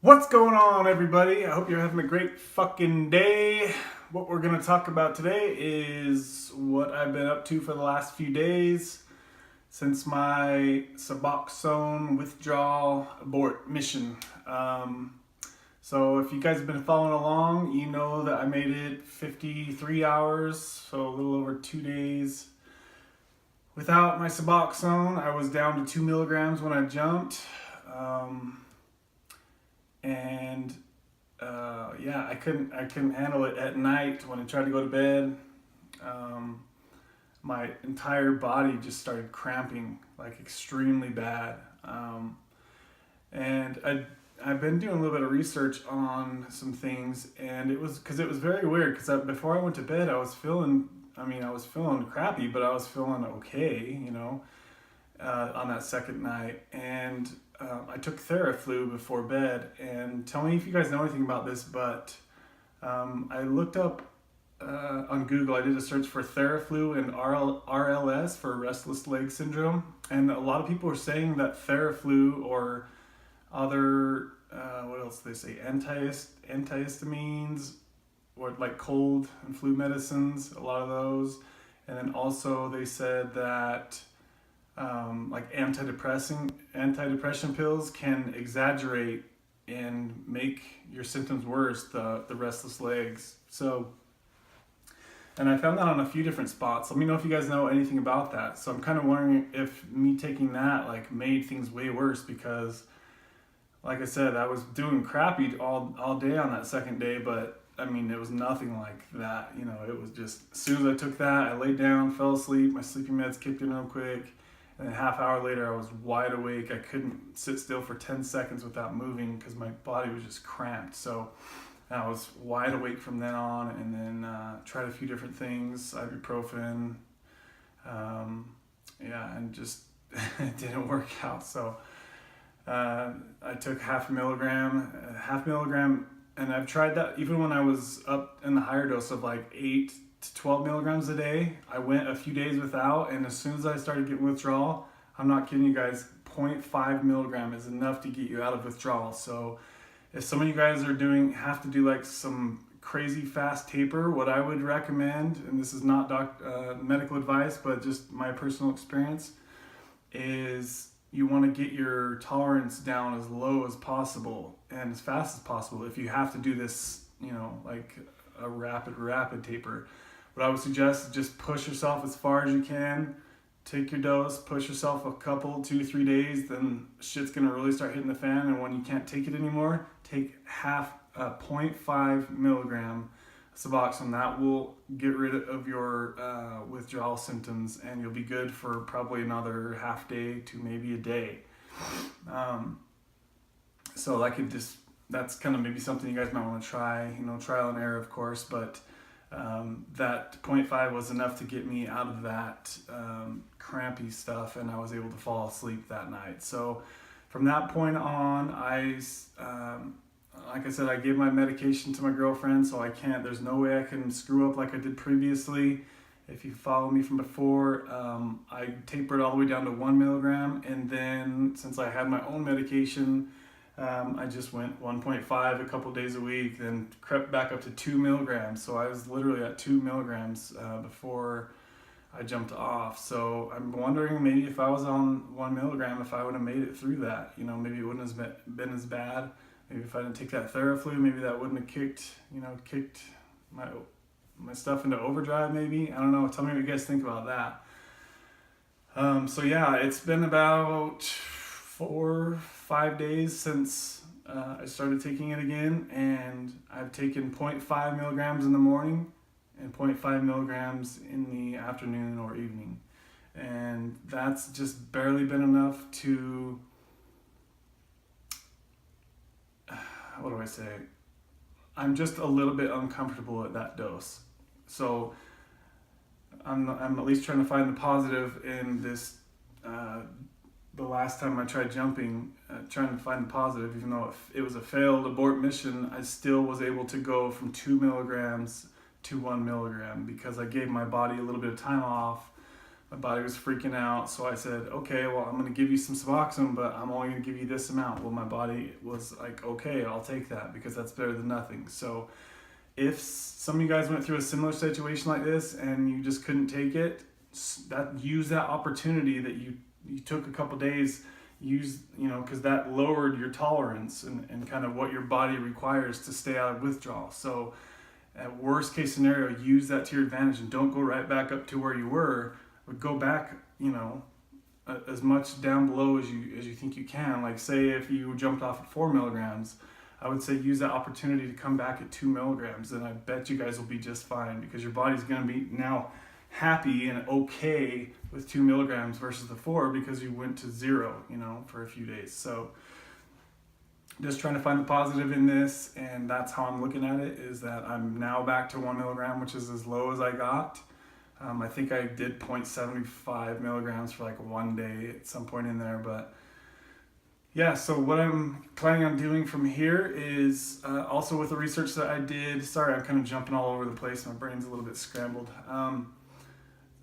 What's going on, everybody? I hope you're having a great fucking day. What we're going to talk about today is what I've been up to for the last few days since my Suboxone withdrawal abort mission. So, if you guys have been following along, you know that I made it 53 hours, so a little over 2 days without my Suboxone. I was down to 2 milligrams when I jumped. Um, and yeah, I couldn't handle it at night when I tried to go to bed. Um, my entire body just started cramping like extremely bad. And I've been doing a little bit of research on some things, and it was very weird because before I went to bed, I was feeling crappy, but I was feeling okay, on that second night. And I took Theraflu before bed. And tell me if you guys know anything about this, but I looked up on Google. I did a search for Theraflu and RLS for restless leg syndrome, and a lot of people are saying that Theraflu or other what else do they say, antihistamines or like cold and flu medicines, a lot of those. And then also they said that like antidepressant pills can exaggerate and make your symptoms worse, the restless legs. So, and I found that on a few different spots. Let me know if you guys know anything about that. So I'm kind of wondering if me taking that like made things way worse, because like I said, I was doing crappy all day on that second day, but I mean, it was nothing like that. It was just, as soon as I took that, I laid down, fell asleep, my sleeping meds kicked in real quick. And then a half hour later, I was wide awake. I couldn't sit still for 10 seconds without moving because my body was just cramped. So I was wide awake from then on, and then tried a few different things, ibuprofen. Yeah, and just it didn't work out. So I took half milligram, and I've tried that even when I was up in the higher dose of like 8 to 12 milligrams a day. I went a few days without, and as soon as I started getting withdrawal, I'm not kidding you guys, 0.5 milligram is enough to get you out of withdrawal. So if some of you guys have to do like some crazy fast taper, what I would recommend, and this is not medical advice, but just my personal experience, is you want to get your tolerance down as low as possible and as fast as possible. If you have to do this, like a rapid taper, what I would suggest is just push yourself as far as you can. Take your dose, push yourself a couple, 2 3 days, then shit's gonna really start hitting the fan. And when you can't take it anymore, take half 0.5 milligram Suboxone. That will get rid of your withdrawal symptoms, and you'll be good for probably another half day to maybe a day. So that's kind of maybe something you guys might want to try. Trial and error, of course, but that 0.5 was enough to get me out of that crampy stuff, and I was able to fall asleep that night. So from that point on, like I said, I gave my medication to my girlfriend, so there's no way I can screw up like I did previously. If you follow me from before, I tapered all the way down to 1 milligram, and then since I had my own medication, I just went 1.5 a couple days a week, then crept back up to 2 milligrams. So I was literally at 2 milligrams before I jumped off. So I'm wondering, maybe if I was on 1 milligram, if I would have made it through that. Maybe it wouldn't have been as bad. Maybe if I didn't take that Theraflu, maybe that wouldn't have kicked my stuff into overdrive. Maybe, I don't know. Tell me what you guys think about that. So yeah, it's been about 4 5 days since I started taking it again, and I've taken 0.5 milligrams in the morning and 0.5 milligrams in the afternoon or evening, and that's just barely been enough to, what do I say? I'm just a little bit uncomfortable at that dose. So I'm at least trying to find the positive in this. The last time I tried jumping, trying to find the positive, even though it was a failed abort mission, I still was able to go from 2 milligrams to 1 milligram because I gave my body a little bit of time off My body was freaking out, so I said, okay, well, I'm going to give you some Suboxone, but I'm only going to give you this amount. Well, my body was like, okay, I'll take that because that's better than nothing. So if some of you guys went through a similar situation like this and you just couldn't take it, use that opportunity that you took a couple days, because that lowered your tolerance and kind of what your body requires to stay out of withdrawal. So at worst case scenario, use that to your advantage and don't go right back up to where you were. But go back, as much down below as you think you can. Like say if you jumped off at 4 milligrams, I would say use that opportunity to come back at 2 milligrams, and I bet you guys will be just fine because your body's going to be now happy and okay with 2 milligrams versus the 4 because you went to 0, for a few days. So just trying to find the positive in this, and that's how I'm looking at it, is that I'm now back to 1 milligram, which is as low as I got. I think I did 0.75 milligrams for like one day at some point in there, but yeah, so what I'm planning on doing from here is also with the research that I did, sorry, I'm kind of jumping all over the place, my brain's a little bit scrambled.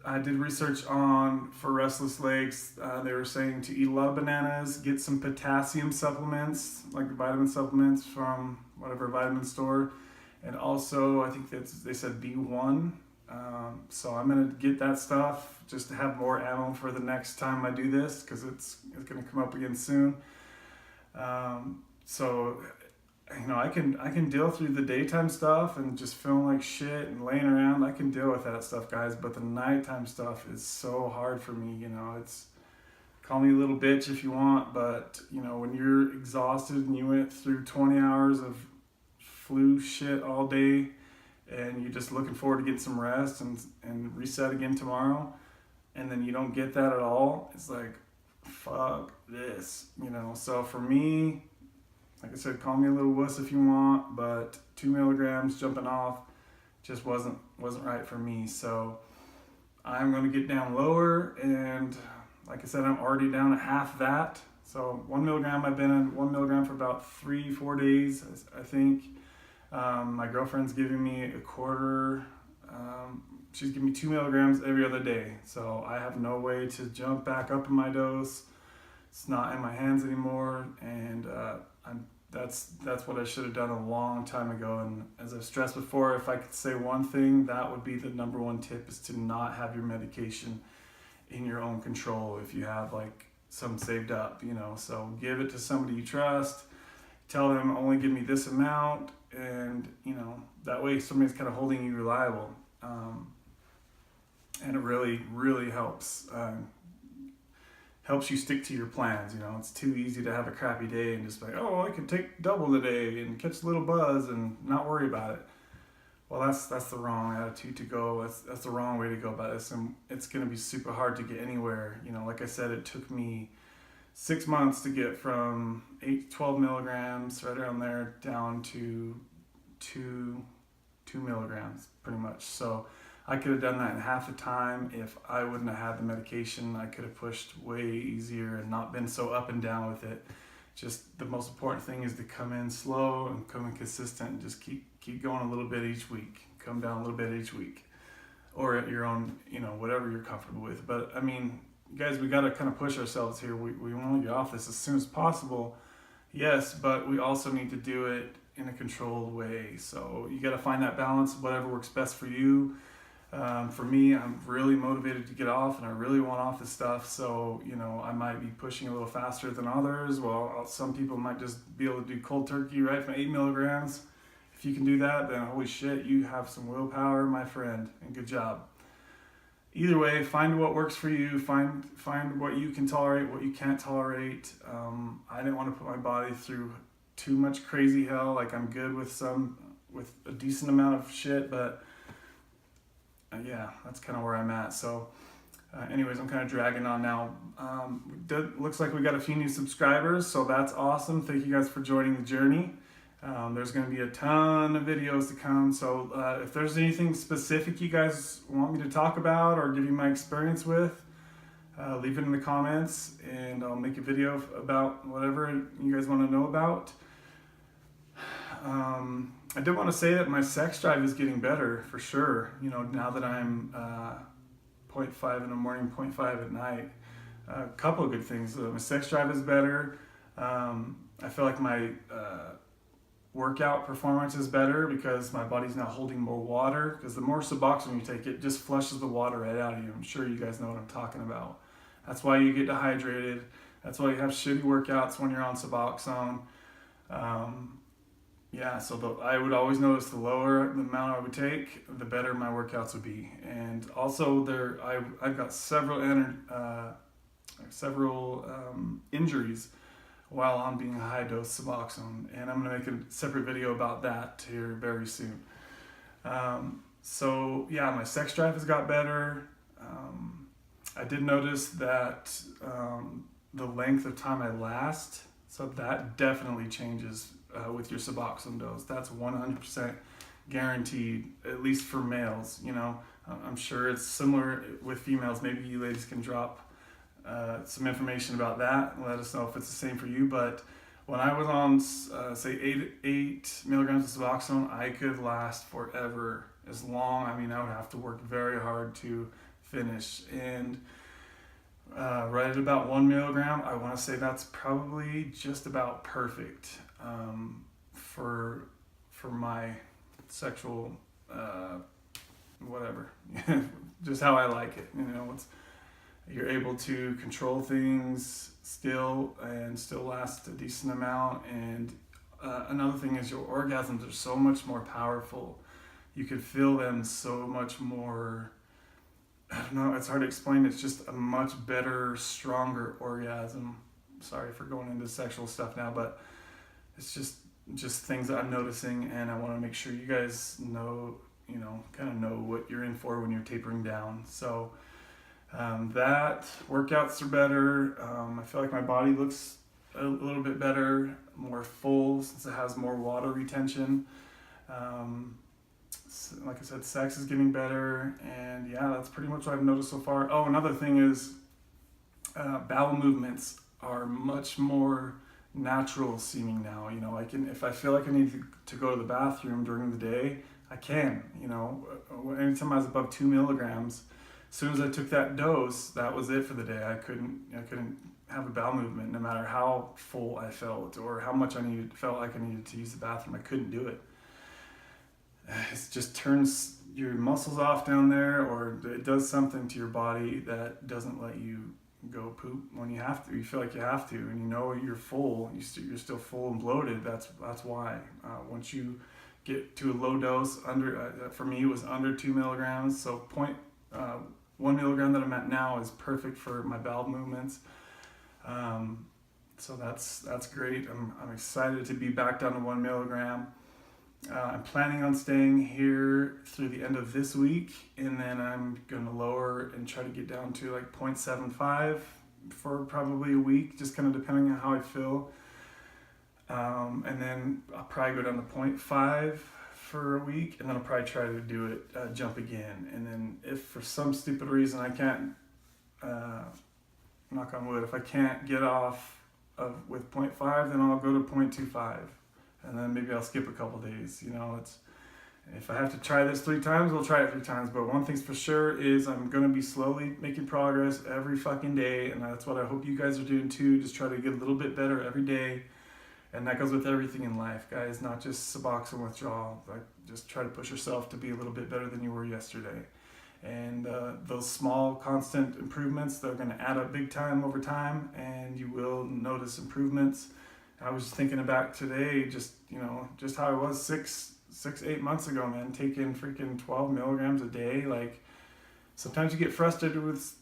I did research for restless legs. They were saying to eat a lot of bananas, get some potassium supplements, like the vitamin supplements from whatever vitamin store, and also I think they said B1. So I'm gonna get that stuff just to have more ammo for the next time I do this, because it's gonna come up again soon. So I can deal through the daytime stuff and just feeling like shit and laying around. I can deal with that stuff, guys, but the nighttime stuff is so hard for me. It's, call me a little bitch if you want, but when you're exhausted and you went through 20 hours of flu shit all day and you're just looking forward to getting some rest and reset again tomorrow, and then you don't get that at all, it's like, fuck this, So for me, like I said, call me a little wuss if you want, but 2 milligrams jumping off just wasn't right for me. So I'm going to get down lower, and like I said, I'm already down at half that. So 1 milligram, I've been on 1 milligram for about 3-4 days, I think. My girlfriend's giving me a quarter. She's giving me 2 milligrams every other day. So I have no way to jump back up in my dose. It's not in my hands anymore, and that's what I should have done a long time ago. And as I've stressed before, if I could say one thing, that would be the number one tip, is to not have your medication in your own control if you have like some saved up, So give it to somebody you trust. Tell them only give me this amount, and that way somebody's kind of holding you reliable, and it really, really helps. Helps you stick to your plans. It's too easy to have a crappy day and just be like, oh, I can take double today and catch a little buzz and not worry about it. Well, that's the wrong attitude to go. That's the wrong way to go about this, and it's going to be super hard to get anywhere. Like I said, it took me 6 months to get from 8 to 12 milligrams, right around there, down to 2 milligrams, pretty much. So I could have done that in half the time if I wouldn't have had the medication. I could have pushed way easier and not been so up and down with it. Just the most important thing is to come in slow and come in consistent and just keep going a little bit each week. Come down a little bit each week, or at your own, whatever you're comfortable with. But I mean, guys, we got to kind of push ourselves here. We want to get off this as soon as possible. Yes, but we also need to do it in a controlled way. So you got to find that balance, whatever works best for you. For me, I'm really motivated to get off, and I really want off this stuff. So, I might be pushing a little faster than others. Well, some people might just be able to do cold turkey right from 8 milligrams. If you can do that, then holy shit, you have some willpower, my friend, and good job. Either way, find what works for you. Find what you can tolerate, what you can't tolerate. I didn't want to put my body through too much crazy hell. Like, I'm good with a decent amount of shit, but yeah, that's kind of where I'm at. So anyways, I'm kind of dragging on now. Looks like we got a few new subscribers, so that's awesome. Thank you guys for joining the journey. There's going to be a ton of videos to come, so if there's anything specific you guys want me to talk about or give you my experience with, leave it in the comments, and I'll make a video about whatever you guys want to know about. I did want to say that my sex drive is getting better, for sure. Now that I'm 0.5 in the morning, 0.5 at night. A couple of good things. My sex drive is better. I feel like my workout performance is better because my body's now holding more water. Because the more Suboxone you take, it just flushes the water right out of you. I'm sure you guys know what I'm talking about. That's why you get dehydrated. That's why you have shitty workouts when you're on Suboxone. So I would always notice the lower the amount I would take, the better my workouts would be. And also I've got several injuries while I'm being high dose Suboxone, and I'm gonna make a separate video about that here very soon. My sex drive has got better. I did notice that the length of time I last, so that definitely changes with your Suboxone dose. That's 100% guaranteed, at least for males. You know, I'm sure it's similar with females. Maybe you ladies can drop some information about that and let us know if it's the same for you. But when I was on, say, 8 milligrams of Suboxone, I could last forever. As long, I would have to work very hard to finish. And right at about 1 milligram, I want to say that's probably just about perfect for my sexual whatever, just how I like it. You're able to control things still last a decent amount. And another thing is your orgasms are so much more powerful. You could feel them so much more. I don't know, it's hard to explain. It's just a much better, stronger orgasm. Sorry for going into sexual stuff now, but it's just things that I'm noticing, and I want to make sure you guys know, kind of know what you're in for when you're tapering down. So that workouts are better. I feel like my body looks a little bit better, more full since it has more water retention. Like I said, sex is getting better, and that's pretty much what I've noticed so far. Oh, another thing is bowel movements are much more natural seeming now. If I feel like I need to go to the bathroom during the day, I can. Anytime I was above 2 milligrams, as soon as I took that dose, that was it for the day. I couldn't have a bowel movement, no matter how full I felt or how much felt like I needed to use the bathroom. I couldn't do it. It just turns your muscles off down there, or it does something to your body that doesn't let you go poop when you have to. You feel like you have to, and you're full. You're still full and bloated. That's why. Once you get to a low dose, for me it was under 2 milligrams. So 1 milligram that I'm at now is perfect for my bowel movements. So that's great. I'm excited to be back down to 1 milligram. I'm planning on staying here through the end of this week, and then I'm going to lower and try to get down to like 0.75 for probably a week, just kind of depending on how I feel. And then I'll probably go down to 0.5 for a week, and then I'll probably try to do it, jump again. And then if for some stupid reason I can't, knock on wood, if I can't get off with 0.5, then I'll go to 0.25. And then maybe I'll skip a couple days. If I have to try this 3 times, we'll try it 3 times. But one thing's for sure is I'm going to be slowly making progress every fucking day. And that's what I hope you guys are doing too. Just try to get a little bit better every day. And that goes with everything in life, guys, not just Suboxone withdrawal. Just try to push yourself to be a little bit better than you were yesterday. And those small, constant improvements, they're going to add up big time over time, and you will notice improvements. I was thinking back today, just how I was 8 months ago, man, taking freaking 12 milligrams a day. Like, sometimes you get frustrated with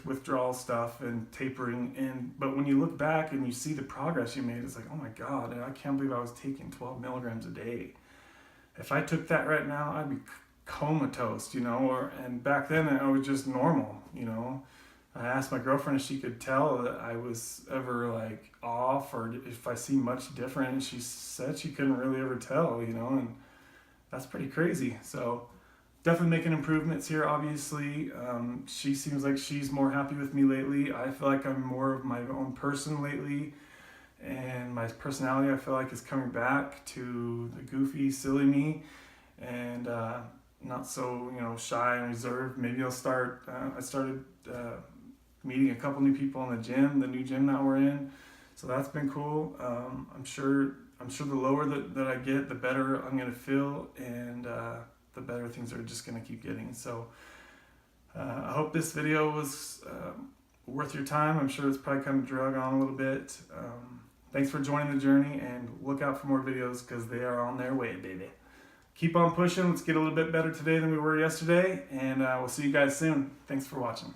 withdrawal stuff and tapering, but when you look back and you see the progress you made, it's like, oh my God, I can't believe I was taking 12 milligrams a day. If I took that right now, I'd be comatose, and back then I was just normal, I asked my girlfriend if she could tell that I was ever like off or if I seemed much different. She said she couldn't really ever tell, and that's pretty crazy. So definitely making improvements here, obviously. She seems like she's more happy with me lately. I feel like I'm more of my own person lately, and my personality I feel like is coming back to the goofy, silly me. And not so shy and reserved. Maybe I'll start. I started meeting a couple new people in the new gym that we're in, so that's been cool. I'm sure the lower that I get, the better I'm gonna feel, and the better things are just gonna keep getting. So I hope this video was worth your time. I'm sure it's probably kind of drug on a little bit. Thanks for joining the journey, and look out for more videos because they are on their way, baby. Keep on pushing. Let's get a little bit better today than we were yesterday, and we'll see you guys soon. Thanks for watching.